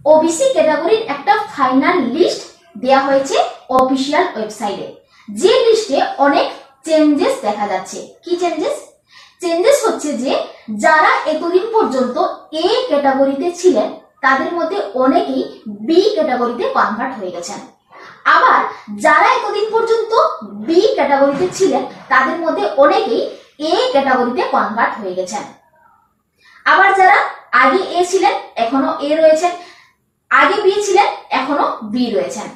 OBC ক্যাটাগরির একটা final list দেয়া হয়েছে অফিসিয়াল ওয়েবসাইটে, যে লিস্টে অনেক চেঞ্জেস দেখা যাচ্ছে। কি চেঞ্জেস হচ্ছে যে যারা এতদিন পর্যন্ত এ ক্যাটাগরিতে ছিলেন তাদের মধ্যে অনেকেই বি ক্যাটাগরিতে কনভার্ট হয়ে গেছেন। আবার যারা এতদিন পর্যন্ত বি ক্যাটাগরিতে ছিলেন তাদের মধ্যে অনেকেই এ ক্যাটাগরিতে কনভার্ট হয়ে গেছেন। আবার যারা আগে এ ছিলেন এখনো এ রয়েছেন, আগে বি ছিলেন এখনো বি রয়েছেন।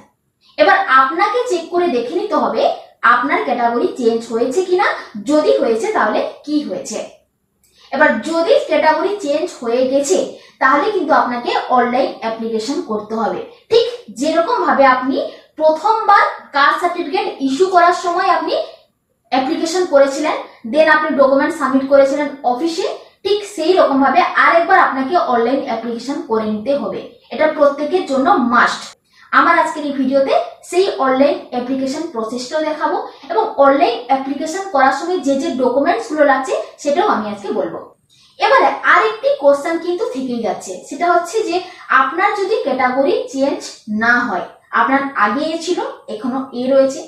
এবার আপনাকে চেক করে দেখে নিতে হবে আপনার ক্যাটাগরি চেঞ্জ হয়েছে কিনা, যদি হয়েছে তাহলে কি হয়েছে। এবার যদি ক্যাটাগরি চেঞ্জ হয়ে গেছে তাহলে কিন্তু আপনাকে অনলাইন অ্যাপ্লিকেশন করতে হবে। ঠিক যেরকম ভাবে আপনি প্রথমবার কাস্ট সার্টিফিকেট ইস্যু করার সময় আপনি অ্যাপ্লিকেশন করেছিলেন, দেন আপনি ডকুমেন্ট সাবমিট করেছিলেন অফিসে, ঠিক সেই রকম ভাবে আরেকবার আপনাকে অনলাইন অ্যাপ্লিকেশন করে নিতে হবে। এটা প্রত্যেকের জন্য মাস্ট। আমার আজকের এই ভিডিওতে সেই অনলাইন অ্যাপ্লিকেশন প্রসেসটাও দেখাবো এবং অনলাইন অ্যাপ্লিকেশন করার সময় যে যে ডকুমেন্টস গুলো লাগছে সেটাও আমি আজকে বলবো। এবারে আরেকটি কোশ্চেন কিন্তু থেকেই যাচ্ছে, সেটা হচ্ছে যে আপনার যদি ক্যাটাগরি চেঞ্জ না হয়, আপনার আগে এ ছিল এখনো এ রয়েছে,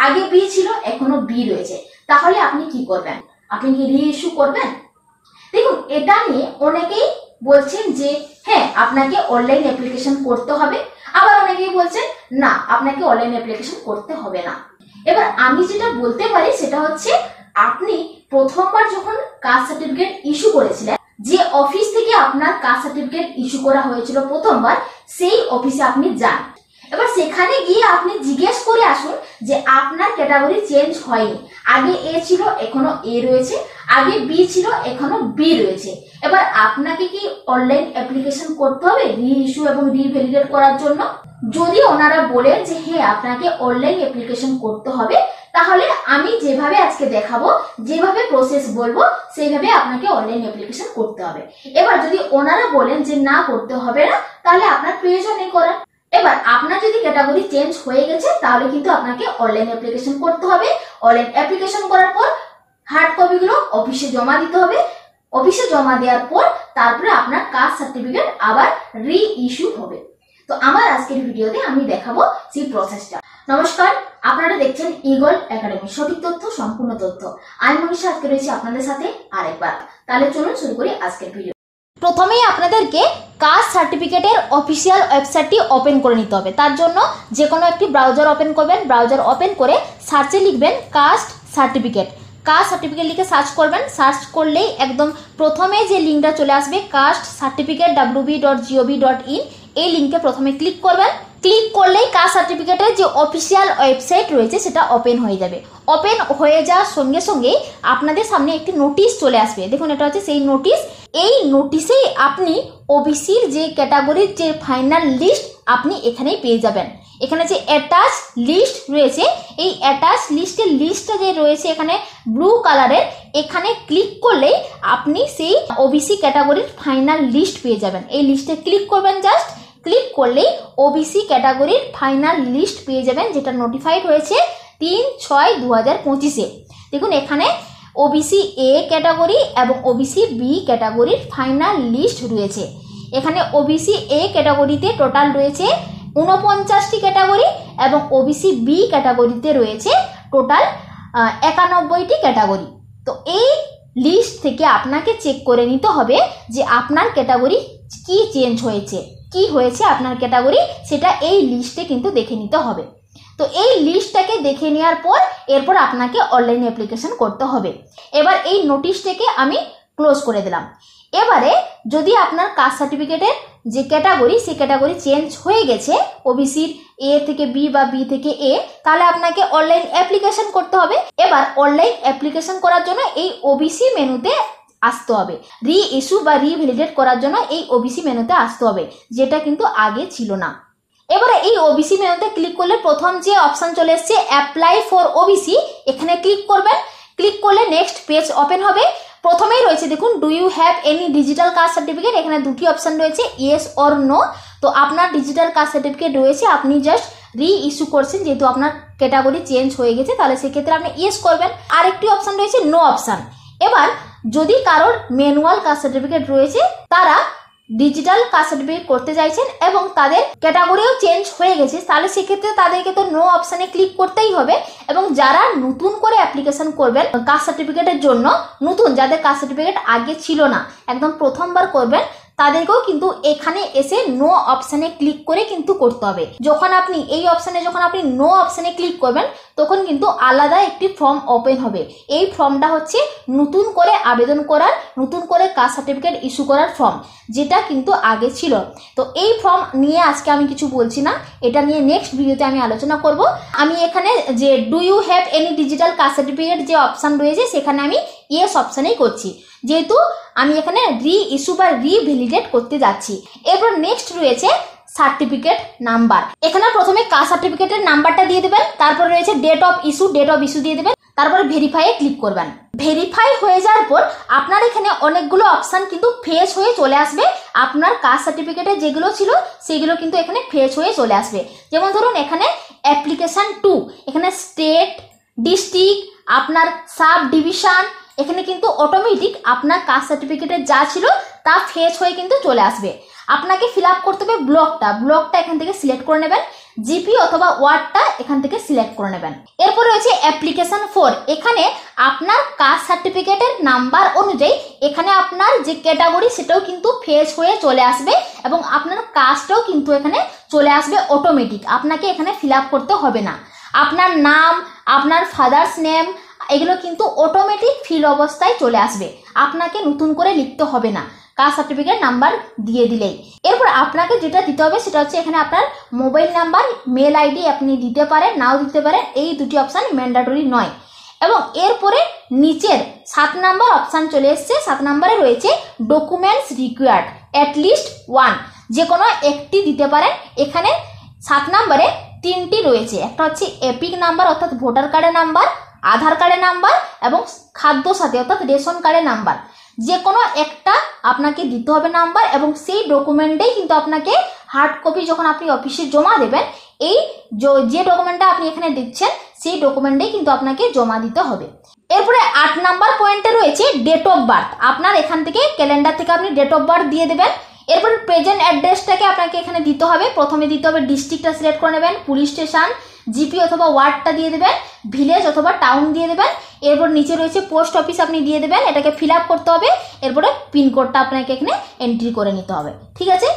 আগে বি ছিল এখনো বি রয়েছে, তাহলে আপনি কি করবেন? আপনি কি রি ইস্যু করবেন? দেখুন, এটা নিয়ে অনেকেই বলছেন যে হ্যাঁ আপনাকে অনলাইন অ্যাপ্লিকেশন করতে হবে, আবার অনেকেই বলছেন না আপনাকে অনলাইন অ্যাপ্লিকেশন করতে হবে না। এবার আমি যেটা বলতে পারি সেটা হচ্ছে আপনি প্রথমবার যখন কাস্ট সার্টিফিকেট ইস্যু করেছিলেন, যে অফিস থেকে আপনার কাস্ট সার্টিফিকেট ইস্যু করা হয়েছিল প্রথমবার, সেই অফিসে আপনি যান। এবার সেখানে গিয়ে আপনি জিজ্ঞেস করে আসুন যে আপনার ক্যাটাগরি চেঞ্জ হয়নি, আগে এ ছিল এখনো এ রয়েছে, আগে বি ছিল এখনো বি রয়েছে। এবার আপনাকে কি অনলাইন অ্যাপ্লিকেশন করতে হবে রি ইস্যু এবং রিভ্যালিডেট করার জন্য? যদি ওনারা বলেন যে হ্যাঁ আপনাকে অনলাইন অ্যাপ্লিকেশন করতে হবে, তাহলে আমি যেভাবে আজকে দেখাবো, যেভাবে প্রসেস বলবো সেইভাবে আপনাকে অনলাইন অ্যাপ্লিকেশন করতে হবে। এবার যদি ওনারা বলেন যে না করতে হবে না, তাহলে আপনার প্রয়োজন নেই করার। এবার আপনার যদি ক্যাটাগরি চেঞ্জ হয়ে গেছে তাহলে কিন্তু আপনাকে অনলাইন অ্যাপ্লিকেশন করতে হবে। অনলাইন অ্যাপ্লিকেশন করার পর হার্ড কপিগুলো অফিসে জমা দিতে হবে। অফিসে জমা দেওয়ার পর তারপরে আপনার কাস্ট সার্টিফিকেট আবার রি ইস্যু হবে। তো আমার আজকের ভিডিওতে আমি দেখাবো সেই প্রসেসটা। নমস্কার, আপনারা দেখছেন ইগল একাডেমি, সঠিক তথ্য সম্পূর্ণ তথ্য। আমি মনীষা আজকে রয়েছি আপনাদের সাথে আরেকবার। তাহলে চলুন শুরু করি আজকের ভিডিও। প্রথমেই আপনাদেরকে কাস্ট সার্টিফিকেটের অফিসিয়াল ওয়েবসাইটটি ওপেন করে নিতে হবে। তার জন্য যে কোনো একটি ব্রাউজার ওপেন করবেন। ব্রাউজার ওপেন করে সার্চে লিখবেন কাস্ট সার্টিফিকেট। কাস্ট সার্টিফিকেট লিখে সার্চ করবেন। সার্চ করলেই একদম প্রথমে যে লিঙ্কটা চলে আসবে কাস্ট সার্টিফিকেট www.gov.in, এই লিঙ্কে প্রথমে ক্লিক করবেন। ক্লিক করলেই কাস্ট সার্টিফিকেটের যে অফিসিয়াল ওয়েবসাইট রয়েছে সেটা ওপেন হয়ে যাবে। ওপেন হয়ে যাওয়ার সঙ্গে সঙ্গেই আপনাদের সামনে একটি নোটিশ চলে আসবে। দেখুন, এটা হচ্ছে সেই নোটিশ। এই নোটিশেই আপনি ওবিসির যে ক্যাটাগরির যে ফাইনাল লিস্ট আপনি এখানেই পেয়ে যাবেন। এখানে যে অ্যাটাচ লিস্ট রয়েছে, এই অ্যাটাচ লিস্টের লিস্টটা যে রয়েছে এখানে ব্লু কালারের, এখানে ক্লিক করলেই আপনি সেই ওবিসি ক্যাটাগরির ফাইনাল লিস্ট পেয়ে যাবেন। এই লিস্টে ক্লিক করবেন, জাস্ট ক্লিক করলেই ওবিসি ক্যাটাগরির ফাইনাল লিস্ট পেয়ে যাবেন, যেটা নোটিফাইড হয়েছে 3/6/2025-এ। দেখুন, এখানে ওবিসি এ ক্যাটাগরি এবং ওবিসি বি ক্যাটাগরির ফাইনাল লিস্ট রয়েছে। এখানে ওবিসি এ ক্যাটাগরিতে টোটাল রয়েছে 49টি ক্যাটাগরি এবং ওবিসি বি ক্যাটাগরিতে রয়েছে টোটাল 91টি ক্যাটাগরি। তো এই লিস্ট থেকে আপনাকে চেক করে নিতে হবে যে আপনার ক্যাটাগরি কি চেঞ্জ হয়েছে, কি হয়েছে আপনার ক্যাটাগরি, সেটা এই লিস্টে কিন্তু দেখে নিতে হবে। তো এই লিস্টটাকে দেখে নেওয়ার পর এরপর আপনাকে অনলাইন অ্যাপ্লিকেশন করতে হবে। এবার এই নোটিশটাকে আমি ক্লোজ করে দিলাম। এবারে যদি আপনার কাস্ট সার্টিফিকেটের যে ক্যাটাগরি, সেই ক্যাটাগরি চেঞ্জ হয়ে গেছে ওবিসির এ থেকে বি বা বি থেকে এ, তাহলে আপনাকে অনলাইন অ্যাপ্লিকেশন করতে হবে। এবার অনলাইন অ্যাপ্লিকেশন করার জন্য এই ওবিসি মেনুতে আসতে হবে। রি ইস্যু বা রিভ্যালিডেট করার জন্য এই ওবিসি মেনুতে আসতে হবে, যেটা কিন্তু আগে ছিল না। এবারে এই ওবিসি মেনুতে ক্লিক করলে প্রথম যে অপশন চলে এসছে অ্যাপ্লাই ফর ওবিসি, এখানে ক্লিক করবেন। ক্লিক করলে নেক্সট পেজ ওপেন হবে। প্রথমেই রয়েছে দেখুন do you have any digital caste certificate, এখানে দুটি অপশন রয়েছে ইয়েস অর নো। তো আপনার ডিজিটাল কাস্ট সার্টিফিকেট রয়েছে, আপনি জাস্ট রি ইস্যু করছেন, যেহেতু আপনার ক্যাটাগরি চেঞ্জ হয়ে গেছে তাহলে সেক্ষেত্রে আপনি ইয়েস করবেন। আরেকটি অপশন রয়েছে নো অপশন। এবার যদি কারোর ম্যানুয়াল কাস্ট সার্টিফিকেট রয়েছে তারা ডিজিটাল কাস্ট সার্টিফিকেট করতে চাইছেন এবং তাদের ক্যাটাগরিও চেঞ্জ হয়ে গেছে, তাহলে সেক্ষেত্রে তাদেরকে তো নো অপশানে ক্লিক করতেই হবে। এবং যারা নতুন করে অ্যাপ্লিকেশন করবেন কাস্ট সার্টিফিকেটের জন্য, নতুন যাদের কাস্ট সার্টিফিকেট আগে ছিল না, একদম প্রথমবার করবেন, তাদেরকেও কিন্তু এখানে এসে নো অপশানে ক্লিক করে কিন্তু করতে হবে। যখন আপনি এই অপশানে নো অপশানে ক্লিক করবেন তখন কিন্তু আলাদা একটি ফর্ম ওপেন হবে। এই ফর্মটা হচ্ছে নতুন করে আবেদন করার, নতুন করে কাস্ট সার্টিফিকেট ইস্যু করার ফর্ম, যেটা কিন্তু আগে ছিল। তো এই ফর্ম নিয়ে আজকে আমি কিছু বলছি না, এটা নিয়ে নেক্সট ভিডিওতে আমি আলোচনা করব। আমি এখানে যে do you have any digital caste certificate যে অপশান রয়েছে সেখানে আমি ইয়েস অপশানেই করছি, যেহেতু আমি এখানে রি ইস্যু বা রিভ্যালিডেট করতে যাচ্ছি। এরপর নেক্সট রয়েছে সার্টিফিকেট নাম্বার। এখানে প্রথমে কাস্ট সার্টিফিকেটের নাম্বারটা দিয়ে দেবেন, তারপর রয়েছে ডেট অফ ইস্যু দিয়ে দেবেন, তারপর ভেরিফাইয়ে ক্লিক করবেন। ভেরিফাই হয়ে যাওয়ার পর আপনার এখানে অনেকগুলো অপশান কিন্তু ফ্রেশ হয়ে চলে আসবে। আপনার কাস্ট সার্টিফিকেটে যেগুলো ছিল সেগুলো কিন্তু এখানে ফ্রেশ হয়ে চলে আসবে। যেমন ধরুন এখানে অ্যাপ্লিকেশন 2, এখানে স্টেট, ডিস্ট্রিক্ট, আপনার সাব ডিভিশন, এখানে কিন্তু অটোমেটিক আপনার কাস্ট সার্টিফিকেটে যা ছিল তা ফ্রেশ হয়ে কিন্তু চলে আসবে। আপনাকে ফিল আপ করতে হবে ব্লকটা এখান থেকে সিলেক্ট করে নেবেন, জিপি অথবা ওয়ার্ডটা এখান থেকে সিলেক্ট করে নেবেন। এরপর রয়েছে অ্যাপ্লিকেশন 4, এখানে আপনার কাস্ট সার্টিফিকেটের নাম্বার অনুযায়ী এখানে আপনার যে ক্যাটাগরি সেটাও কিন্তু ফ্রেশ হয়ে চলে আসবে এবং আপনার কাস্টটাও কিন্তু এখানে চলে আসবে অটোমেটিক, আপনাকে এখানে ফিল আপ করতে হবে না। আপনার নাম, আপনার ফাদার্স নেম, এগুলো কিন্তু অটোমেটিক ফিল অবস্থায় চলে আসবে, আপনাকে নতুন করে লিখতে হবে না, কাস্ট সার্টিফিকেট নাম্বার দিয়ে দিলেই। এরপর আপনাকে যেটা দিতে হবে সেটা হচ্ছে এখানে আপনার মোবাইল নাম্বার, মেল আইডি আপনি দিতে পারেন, নাও দিতে পারেন, এই দুটি অপশান ম্যান্ডেটরি নয়। এবং এরপরে নিচের 7 নাম্বার অপশান চলে এসছে, 7 নাম্বারে রয়েছে ডকুমেন্টস রিকোয়ার্ড অ্যাটলিস্ট 1, যে কোনো একটি দিতে পারেন। এখানে 7 নাম্বারে 3টি রয়েছে, একটা হচ্ছে এপিক নাম্বার অর্থাৎ ভোটার কার্ডের নাম্বার, আধার কার্ডের নাম্বার এবং খাদ্য সাথী অর্থাৎ রেশন কার্ডের নাম্বার, যে কোনো একটা আপনাকে দিতে হবে নাম্বার। এবং সেই ডকুমেন্টেই কিন্তু আপনাকে হার্ড কপি যখন আপনি অফিসে জমা দেবেন, এই যে ডকুমেন্টটা আপনি এখানে দিচ্ছেন সেই ডকুমেন্টেই কিন্তু আপনাকে জমা দিতে হবে। এরপরে 8 নাম্বার পয়েন্টে রয়েছে ডেট অফ বার্থ, আপনার এখান থেকে ক্যালেন্ডার থেকে আপনি ডেট অফ বার্থ দিয়ে দেবেন। এরপর প্রেজেন্ট অ্যাড্রেসটাকে আপনাকে এখানে দিতে হবে, প্রথমে দিতে হবে ডিস্ট্রিক্টটা সিলেক্ট করে নেবেন, পুলিশ স্টেশন, জিপি অথবা ওয়ার্ডটা দিয়ে দেবেন, ভিলেজ অথবা টাউন দিয়ে দেবেন। এরপর নিচে রয়েছে পোস্ট অফিস আপনি দিয়ে দেবেন, এটাকে ফিল আপ করতে হবে। এরপরে পিনকোডটা আপনাকে এখানে এন্ট্রি করে নিতে হবে, ঠিক আছে।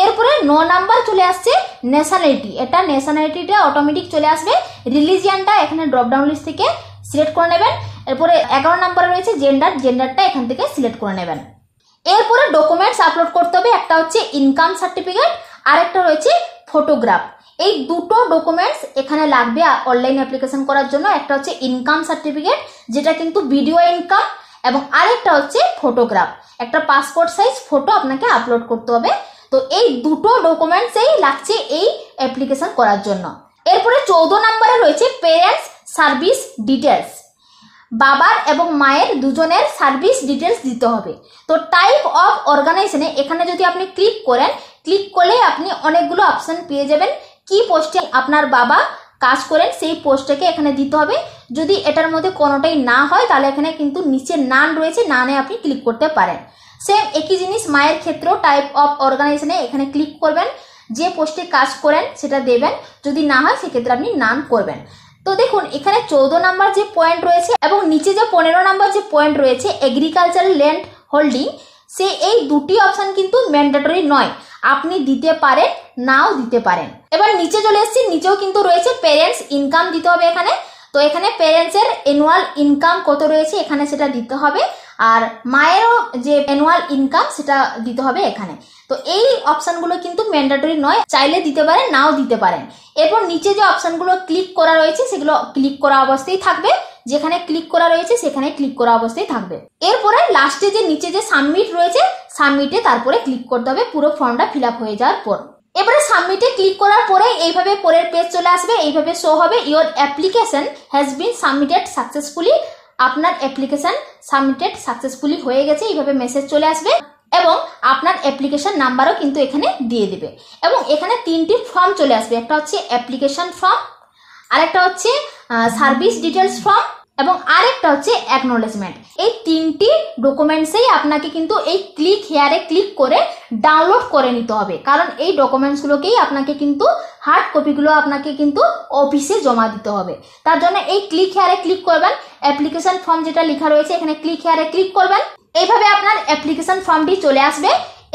এরপরে 9 নাম্বার চলে আসছে ন্যাশনালিটি, এটা ন্যাশনালিটিটা অটোমেটিক চলে আসবে। রিলিজিয়ানটা এখানে ড্রপডাউন লিস্ট থেকে সিলেক্ট করে নেবেন। এরপরে 11 নাম্বারে রয়েছে জেন্ডারটা এখান থেকে সিলেক্ট করে নেবেন। এরপরে ডকুমেন্টস আপলোড করতে হবে, একটা হচ্ছে ইনকাম সার্টিফিকেট আর একটা রয়েছে ফটোগ্রাফ। এই দুটো ডকুমেন্টস এখানে লাগবে অনলাইন অ্যাপ্লিকেশন করার জন্য। একটা হচ্ছে ইনকাম সার্টিফিকেট, যেটা কিন্তু ভিডিও ইনকাম, এবং আরেকটা হচ্ছে ফটোগ্রাফ, একটা পাসপোর্ট সাইজ ফটো আপনাকে আপলোড করতে হবে। তো এই দুটো ডকুমেন্টসই লাগছে এই অ্যাপ্লিকেশন করার জন্য। এরপরে 14 নাম্বারে রয়েছে পেরেন্টস সার্ভিস ডিটেলস, বাবার এবং মায়ের দুজনের সার্ভিস ডিটেলস দিতে হবে। তো টাইপ অফ অর্গানাইজেশনে এখানে যদি আপনি ক্লিক করলে আপনি অনেকগুলো অপশন পেয়ে যাবেন। কি পোস্টে আপনার বাবা কাজ করেন সেই পোস্টটাকে এখানে দিতে হবে। যদি এটার মধ্যে কোনোটাই না হয় তাহলে এখানে কিন্তু নিচে নান রয়েছে, নানে আপনি ক্লিক করতে পারেন। সেম একই জিনিস মায়ের ক্ষেত্রেও টাইপ অফ অর্গানাইজেশনে এখানে ক্লিক করবেন, যে পোস্টে কাজ করেন সেটা দেবেন, যদি না হয় সেক্ষেত্রে আপনি নান করবেন। তো দেখুন এখানে 14 নাম্বার যে পয়েন্ট রয়েছে এবং নিচে যে 15 নাম্বার যে পয়েন্ট রয়েছে এগ্রিকালচারাল ল্যান্ড হোল্ডিং, সে এই দুটি অপশন কিন্তু ম্যান্ডেটরি নয়, আপনি দিতে পারেন নাও দিতে পারেন। এবার নিচে চলে এসেছি, নিচেও কিন্তু রয়েছে প্যারেন্টস ইনকাম দিতে হবে এখানে। তো এখানে প্যারেন্টসের অ্যানুয়াল ইনকাম কত রয়েছে এখানে সেটা দিতে হবে, আর মায়েরও যে অ্যানুয়াল ইনকাম সেটা দিতে হবে এখানে। তো এই অপশনগুলো কিন্তু ম্যান্ডেটরি নয়, চাইলে দিতে পারেন নাও দিতে পারেন। এরপর নিচে যে অপশনগুলো ক্লিক করা রয়েছে সেগুলো ক্লিক করা অবস্থায় থাকবে, যেখানে ক্লিক করা রয়েছে সেখানে ক্লিক করা অবস্থায় থাকবে। এরপরে লাস্টে যে নিচে যে সাবমিট রয়েছে সাবমিটে তারপরে ক্লিক করতে হবে পুরো ফর্মটা ফিল আপ হয়ে যাওয়ার পর। এবারে সাবমিটে ক্লিক করার পরে এইভাবে পরের পেজ চলে আসবে, এইভাবে শো হবে your application has been submitted successfully, আপনার অ্যাপ্লিকেশন সাবমিটেড সাকসেসফুলি হয়ে গেছে, এইভাবে মেসেজ চলে আসবে এবং আপনার অ্যাপ্লিকেশন নাম্বারও কিন্তু এখানে দিয়ে দেবে। এবং এখানে 3টি ফর্ম চলে আসবে, একটা হচ্ছে অ্যাপ্লিকেশন ফর্ম, আরেকটা হচ্ছে সার্ভিস ডিটেলস ফর্ম এবং আরেকটা হচ্ছে অ্যাকনোলেজমেন্ট। এই তিনটি ডকুমেন্টসেই আপনাকে কিন্তু এই ক্লিক হেয়ারে ক্লিক করে ডাউনলোড করে নিতে হবে, কারণ এই ডকুমেন্টসগুলোকেই আপনাকে কিন্তু হার্ড কপিগুলো আপনাকে কিন্তু অফিসে জমা দিতে হবে। তার জন্য এই ক্লিক হেয়ারে ক্লিক করবেন, অ্যাপ্লিকেশন ফর্ম যেটা লেখা রয়েছে এখানে ক্লিক হেয়ারে ক্লিক করবেন। এইভাবে আপনার অ্যাপ্লিকেশন ফর্মটি চলে আসবে।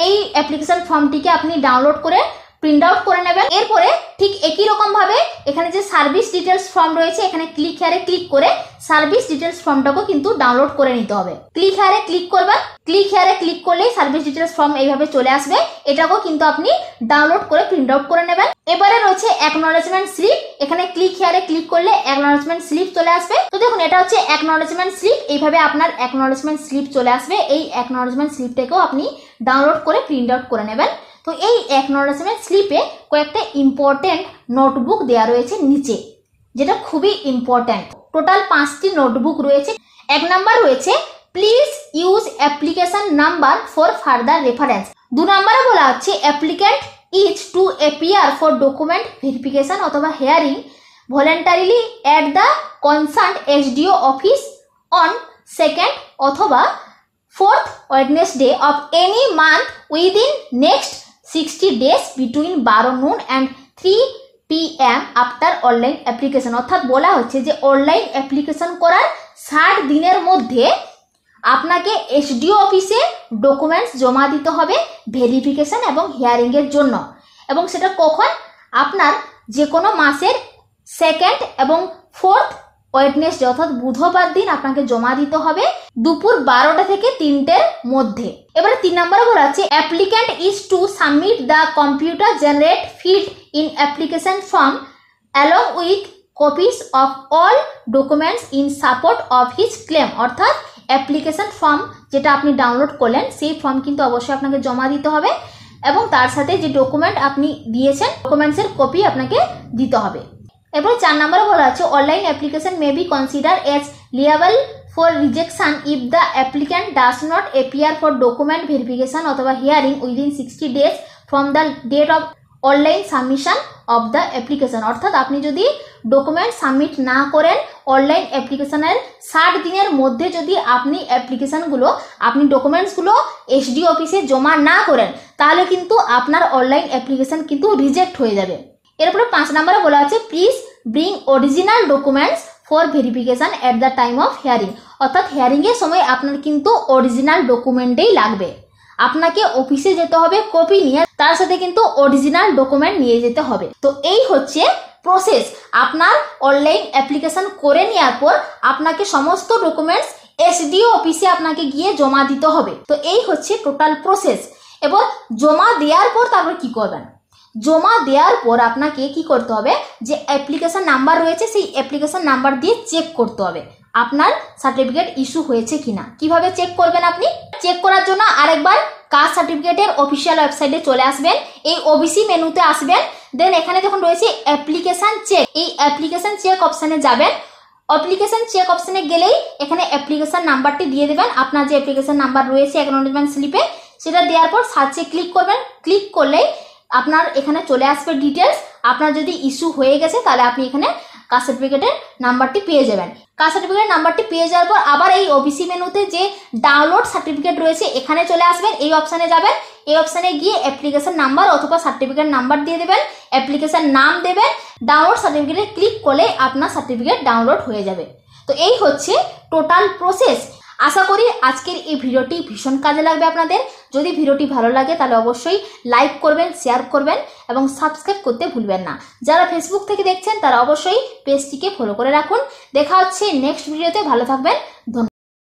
এই অ্যাপ্লিকেশন ফর্মটিকে আপনি ডাউনলোড করে প্রিন্ট আউট করে নেবেন। এরপরে ঠিক একই রকম ভাবে এখানে যে সার্ভিস ডিটেলস ফর্ম রয়েছে এখানে ক্লিক হেয়ারে ক্লিক করে সার্ভিস ডিটেলস ফর্মটাকে কিন্তু ডাউনলোড করে নিতে হবে। ক্লিক হেয়ারে ক্লিক করবেন, ক্লিক হেয়ারে ক্লিক করলেই সার্ভিস ডিটেলস ফর্ম এইভাবে চলে আসবে। এটাকেও কিন্তু আপনি ডাউনলোড করে প্রিন্ট আউট করে নেবেন। এবারে রয়েছে অ্যাকনোলেজমেন্ট স্লিপ, এখানে ক্লিক হেয়ারে ক্লিক করলে অ্যাকনোলেজমেন্ট স্লিপ চলে আসবে। তো দেখুন এটা হচ্ছে অ্যাকনোলেজমেন্ট স্লিপ, এইভাবে আপনার অ্যাকনোলেজমেন্ট স্লিপ চলে আসবে। এই অ্যাকনোলেজমেন্ট স্লিপটাকেও আপনি ডাউনলোড করে প্রিন্ট আউট করে নেবেন। তো এই অ্যাকনোলেজমেন্ট স্লিপে কয়েকটা ইম্পর্টেন্ট নোটবুক দেওয়া রয়েছে নিচে, যেটা খুবই ইম্পর্টেন্ট। টোটাল 5টি নোটবুক রয়েছে। 1 নাম্বার রয়েছে please use application number for further reference. 2 নম্বরে বলা হচ্ছে applicant is to appear for document verification অথবা hearing voluntarily at the concerned SDO office on 2nd অথবা 4th Wednesday of any month within next 60 days between 12 noon and 3 PM after online application. অর্থাৎ বলা হচ্ছে যে online application করার 60 দিনের মধ্যে আপনাকে এসডিও অফিসে ডকুমেন্টস জমা দিতে হবে ভেরিফিকেশন এবং হিয়ারিং এর জন্য। এবং সেটা কখন? আপনার যে কোনো মাসের 2nd এবং 4th ওয়েডনেসডে অর্থাৎ বুধবার দিন আপনাকে জমা দিতে হবে দুপুর 12টা থেকে 3টের মধ্যে। এবারে 3 নম্বরে বলা আছে applicant is to submit the computer generate field in application form along with copies of all documents in support of his claim. অর্থাৎ অ্যাপ্লিকেশন ফর্ম যেটা আপনি ডাউনলোড করলেন সেই ফর্ম কিন্তু অবশ্যই আপনাকে জমা দিতে হবে এবং তার সাথে যে ডকুমেন্ট আপনি দিয়েছেন ডকুমেন্টসের কপি আপনাকে দিতে হবে। এরপর 4 নম্বরে বলা আছে online application may be consider as liable for rejection if the applicant does not appear for document verification অথবা hearing within 60 days from the date of online submission of the application. অর্থাৎ আপনি যদি ডকুমেন্ট সাবমিট না করেন online অ্যাপ্লিকেশনের 60 দিনের মধ্যে যদি আপনি ডকুমেন্টসগুলো এসডি অফিসে জমা না করেন তাহলে কিন্তু আপনার অনলাইন অ্যাপ্লিকেশন কিন্তু রিজেক্ট হয়ে যাবে। এরপরে 5 নম্বরে বলা আছে please bring original documents for verification at the time of hearing. অর্থাৎ হিয়ারিং এর সময় আপনার কিন্তু অরিজিনাল ডকুমেন্টেই লাগবে। আপনাকে অফিসে যেতে হবে কপি নিয়ে, তার সাথে কিন্তু অরিজিনাল ডকুমেন্ট নিয়ে যেতে হবে। তো এই হচ্ছে প্রসেস। আপনার অনলাইন অ্যাপ্লিকেশন করে নেওয়ার পর আপনাকে সমস্ত ডকুমেন্টস এসডিও অফিসে আপনাকে গিয়ে জমা দিতে হবে। তো এই হচ্ছে টোটাল প্রসেস। এবার জমা দেওয়ার পর তারপর কি করবেন? জমা দেওয়ার পর আপনাকে কি করতে হবে, যে অ্যাপ্লিকেশন নাম্বার রয়েছে সেই অ্যাপ্লিকেশন নাম্বার দিয়ে চেক করতে হবে আপনার সার্টিফিকেট ইস্যু হয়েছে কিনা। কিভাবে চেক করবেন? আপনি চেক করার জন্য আরেকবার কাস্ট সার্টিফিকেটের অফিসিয়াল ওয়েবসাইটে চলে আসবেন, এই ওবিসি মেনুতে আসবেন, দেন এখানে যখন রয়েছে অ্যাপ্লিকেশন চেক, এই অ্যাপ্লিকেশন চেক অপশানে যাবেন। অ্যাপ্লিকেশন চেক অপশানে গেলেই এখানে অ্যাপ্লিকেশন নাম্বারটি দিয়ে দেবেন, আপনার যে অ্যাপ্লিকেশন নাম্বার রয়েছে অ্যাকনোলেজমেন্ট স্লিপে সেটা দেওয়ার পর সার্চে ক্লিক করবেন। ক্লিক করলেই আপনার এখানে চলে আসবে ডিটেলস। আপনার যদি ইস্যু হয়ে গেছে তাহলে আপনি এখানে কাস্ট সার্টিফিকেটের নাম্বারটি পেয়ে যাবেন। কাস্ট সার্টিফিকেটের নাম্বারটি পেয়ে যাওয়ার পর আবার এই ওবিসি মেনুতে যে ডাউনলোড সার্টিফিকেট রয়েছে এখানে চলে আসবেন, এই অপশানে যাবেন। এই অপশানে গিয়ে অ্যাপ্লিকেশন নাম্বার অথবা সার্টিফিকেট নাম্বার দিয়ে দেবেন, অ্যাপ্লিকেশন নাম দেবেন, ডাউনলোড সার্টিফিকেটে ক্লিক করলে আপনার সার্টিফিকেট ডাউনলোড হয়ে যাবে। তো এই হচ্ছে টোটাল প্রসেস। আশা করি আজকের এই ভিডিওটি ভীষণ কাজে লাগবে আপনাদের। যদি ভিডিওটি ভালো লাগে তাহলে অবশ্যই লাইক করবেন, শেয়ার করবেন এবং সাবস্ক্রাইব করতে ভুলবেন না। যারা ফেসবুক থেকে দেখছেন তারা অবশ্যই পেজটিকে ফলো করে রাখুন। দেখা হচ্ছে নেক্সট ভিডিওতে। ভালো থাকবেন। ধন্যবাদ।